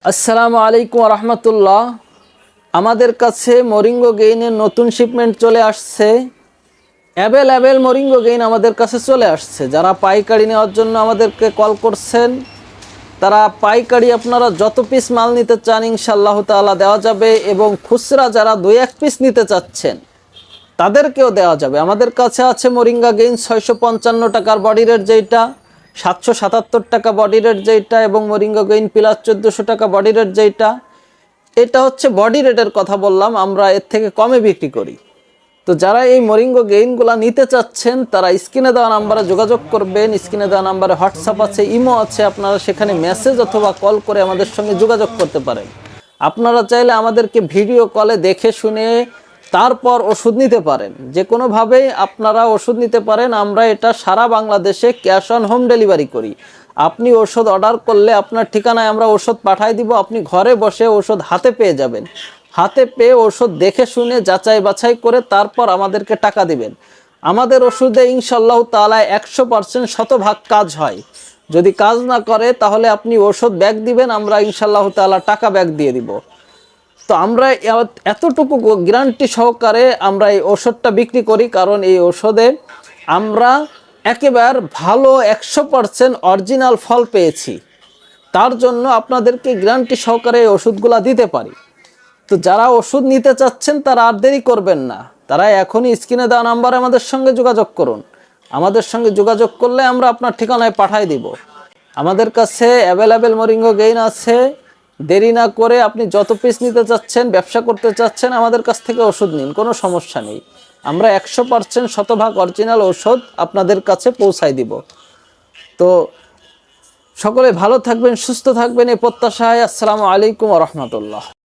আসসালামু আলাইকুম রহমতুল্লাহ। আমাদের কাছে মরিঙ্গো গেইনের নতুন শিপমেন্ট চলে আসছে। অ্যাভেলেবেল মরিঙ্গো গেইন আমাদের কাছে চলে আসছে। যারা পাইকারি নেওয়ার জন্য আমাদেরকে কল করছেন, তারা পাইকারি আপনারা যত পিস মাল নিতে চান ইনশাআল্লাহ তাআলা দেওয়া যাবে, এবং খুচরা যারা 2-1 পিস নিতে চাচ্ছেন তাদেরকেও দেওয়া যাবে। আমাদের কাছে আছে মরিঙ্গা গেইন 655 টাকার বডি রেট যেইটা, 777 টাকা বডি রেট যেইটা, এবং মরিঙ্গা গেইন প্লাস 1400 টাকা বডি রেট যেইটা। এটা হচ্ছে বডি রেটের কথা বললাম, আমরা এর থেকে কমে বিক্রি করি। তো যারা এই মরিঙ্গো গেইনগুলো নিতে চাচ্ছেন তারা স্ক্রিনে দেওয়া নাম্বারে যোগাযোগ করবেন। স্ক্রিনে দেওয়া নাম্বারে হোয়াটসঅ্যাপ আছে, ইমো আছে, আপনারা সেখানে মেসেজ অথবা কল করে আমাদের সঙ্গে যোগাযোগ করতে পারেন। আপনারা চাইলে আমাদেরকে ভিডিও কলে দেখে শুনে তারপর ওষুধ নিতে পারেন। যে কোনোভাবেই আপনারা ওষুধ নিতে পারেন। আমরা এটা সারা বাংলাদেশে ক্যাশ অন হোম ডেলিভারি করি। আপনি ওষুধ অর্ডার করলে আপনার ঠিকানায় আমরা ওষুধ পাঠিয়ে দিব, আপনি ঘরে বসে ওষুধ হাতে পেয়ে যাবেন। হাতে পেয়ে ওষুধ দেখে শুনে যাচাই বাছাই করে তারপর আমাদেরকে টাকা দিবেন। আমাদের ওষুধে ইনশাআল্লাহ তাআলা 100% শতভাগ কাজ হয়। যদি কাজ না করে তাহলে আপনি ওষুধ ব্যাক দিবেন, আমরা ইনশাআল্লাহ তাআলা টাকা ব্যাক দিয়ে দিব। তো আমরা এতটুকু গ্যারান্টি সহকারে আমরা এই ওষুধটা বিক্রি করি, কারণ এই ওষুধে আমরা একেবারে ভালো 100% অরিজিনাল ফল পেয়েছি। তার জন্য আপনাদেরকে গ্যারান্টি সহকারে এই ওষুধগুলো দিতে পারি। তো যারা ওষুধ নিতে চাচ্ছেন তারা আর দেরি করবেন না, তারা এখনই স্ক্রিনে দেওয়া নাম্বারে আমাদের সঙ্গে যোগাযোগ করুন। আমাদের সঙ্গে যোগাযোগ করলে আমরা আপনার ঠিকানায় পাঠিয়ে দিব। আমাদের কাছে অ্যাভেলেবেল মরিঙ্গো গেইন আছে। দেরি না করে আপনি যত পিস নিতে চাচ্ছেন, ব্যবসা করতে চাচ্ছেন, আমাদের কাছ থেকে ওষুধ নিন, কোনো সমস্যা নেই। আমরা 100% শতভাগ অরিজিনাল ওষুধ আপনাদের কাছে পৌঁছায় দিব। তো সকলে ভালো থাকবেন, সুস্থ থাকবেন এই প্রত্যাশায়। আসসালামু আলাইকুম ওয়া রাহমাতুল্লাহ।